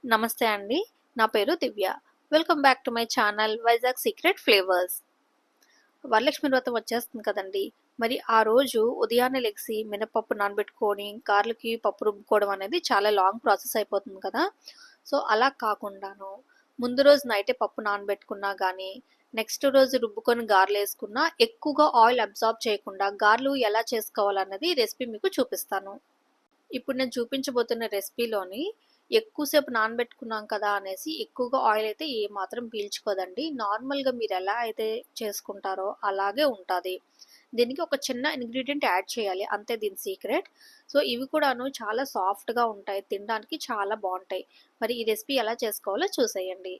నమస్తే అండి. నా పేరు Divya. Welcome back to my channel Vizag secret flavours. Varalakshmi Vratam వచ్చేస్తుంది కదండీ! మరి ఆ రోజు ఉదయాన్నే లెగిసి మినపప్పు నానబెట్టుకొని గారెలకి పప్పు రుబ్బుకోవడం అనేది చాలా లాంగ్ ప్రాసెస్ అయిపోతుంది కదా! సో, అలా కాకుండాను ముందు రోజు నైటే పప్పు నానబెట్టుకున్నా గానీ, నెక్స్ట్ రోజు రుబ్బుకొని గారెలేసుకున్నా ఎక్కువగా ఆయిల్ అబ్జార్బ్ చేయకుండా గారెలు ఎలా చేసుకోవాలన్నది రెసిపీ మీకు చూపిస్తాను. ఇప్పుడు నేను చూపించబోతున్న రెసిపీలోని ఎక్కువ సేపు నానబెట్టుకున్నాం కదా అనేసి ఎక్కువగా ఆయిల్ అయితే ఏమాత్రం పీల్చుకోదండి. నార్మల్‌గా మీరెలా అయితే చేసుకుంటారో అలాగే ఉంటాది. దీనికి ఒక చిన్న ఇంగ్రీడియెంట్ యాడ్ చేయాలి. అంతే దీని సీక్రెట్. సో, ఇవి కూడాను చాలా సాఫ్ట్‌గా ఉంటాయి. తినడానికి చాలా బావుంటాయి. మరి ఈ రెసిపీ ఎలా చేసుకోవాలో చూసేయండి.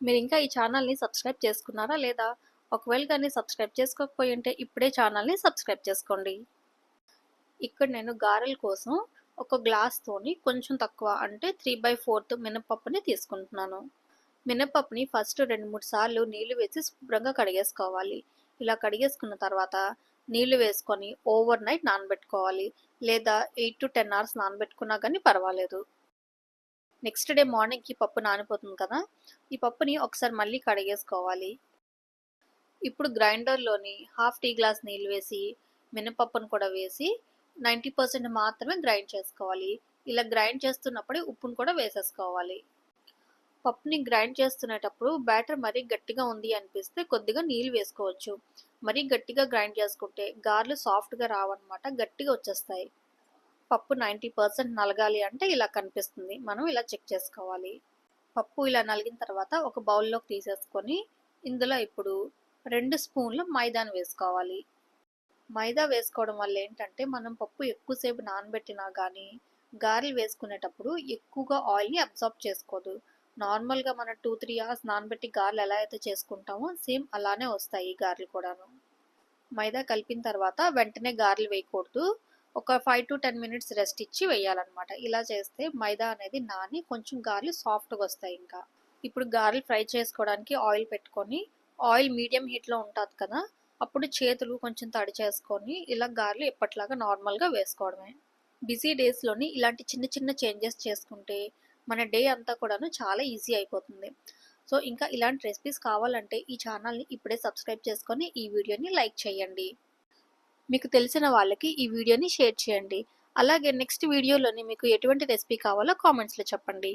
మీరింకా ఈ ఛానల్‌ని సబ్స్క్రైబ్ చేసుకున్నారా లేదా? ఒకవేళ గాని సబ్స్క్రైబ్ చేసుకోకపోయుంటే ఇప్పుడే ఛానల్‌ని సబ్స్క్రైబ్ చేసుకోండి. ఇక్కడ నేను గారెల కోసం ఒక గ్లాస్‌తోని కొంచెం తక్కువ అంటే 3/4 మినపప్పుని తీసుకుంటున్నాను. మినపప్పుని ఫస్ట్ 2, 3 సార్లు నీళ్లు వేసి శుభ్రంగా కడిగేసుకోవాలి. ఇలా కడిగేసుకున్న తర్వాత నీళ్లు వేసుకొని ఓవర్ నైట్ నానబెట్టుకోవాలి. లేదా 8-10 అవర్స్ నానబెట్టుకున్నా గానీ పర్వాలేదు. నెక్స్ట్ డే మార్నింగ్‌కి పప్పు నానిపోతుంది కదా! ఈ పప్పుని ఒకసారి మళ్ళీ కడిగేసుకోవాలి. ఇప్పుడు గ్రైండర్‌లోని హాఫ్ టీ గ్లాస్ నీళ్లు వేసి, మినపప్పును కూడా వేసి 90% మాత్రమే గ్రైండ్ చేసుకోవాలి. ఇలా గ్రైండ్ చేస్తున్నప్పుడే ఉప్పును కూడా వేసేసుకోవాలి. పప్పుని గ్రైండ్ చేస్తునేటప్పుడు బ్యాటర్ మరీ గట్టిగా ఉంది అనిపిస్తే కొద్దిగా నీళ్ళు వేసుకోవచ్చు. మరీ గట్టిగా గ్రైండ్ చేసుకుంటే గారెలు సాఫ్ట్‌గా రావన్నమాట. గట్టిగా వచ్చేస్తాయి. పప్పు 90% నలగాలి అంటే ఇలా కనిపిస్తుంది. మనం ఇలా చెక్ చేసుకోవాలి. పప్పు ఇలా నలిగిన తర్వాత ఒక బౌల్‌లోకి తీసేసుకొని ఇందులో ఇప్పుడు 2 స్పూన్ల మైదాను వేసుకోవాలి. మైదా వేసుకోవడం వల్ల ఏంటంటే మనం పప్పు ఎక్కువసేపు నానబెట్టినా కానీ గారెలు వేసుకునేటప్పుడు ఎక్కువగా ఆయిల్ని అబ్జార్బ్ చేసుకోదు. నార్మల్గా మనం 2-3 అవర్స్ నానబెట్టి గారెలు ఎలా అయితే చేసుకుంటామో సేమ్ అలానే వస్తాయి ఈ గారెలు కూడాను. మైదా కలిపిన తర్వాత వెంటనే గారెలు వేయకూడదు. ఒక 5-10 మినిట్స్ రెస్ట్ ఇచ్చి వేయాలన్నమాట. ఇలా చేస్తే మైదా అనేది నాని కొంచెం గారెలు సాఫ్ట్‌గా వస్తాయి ఇంకా. ఇప్పుడు గారెలు ఫ్రై చేసుకోవడానికి ఆయిల్ పెట్టుకొని ఆయిల్ మీడియం హీట్‌లో ఉంటది కదా! అప్పుడు చేతులు కొంచెం తడి చేసుకొని ఇలా గారెలు ఎప్పటిలాగా నార్మల్‌గా వేసుకోవడమే. బిజీ డేస్‌లోని ఇలాంటి చిన్న చిన్న చేంజెస్ చేసుకుంటే మన డే అంతా కూడాను చాలా ఈజీ అయిపోతుంది. సో, ఇంకా ఇలాంటి రెసిపీస్ కావాలంటే ఈ ఛానల్‌ని ఇప్పుడే సబ్స్క్రైబ్ చేసుకొని ఈ వీడియోని లైక్ చేయండి. మీకు తెలిసిన వాళ్ళకి ఈ వీడియోని షేర్ చేయండి. అలాగే నెక్స్ట్ వీడియోలోని మీకు ఎటువంటి రెసిపీ కావాలో కామెంట్స్‌లో చెప్పండి.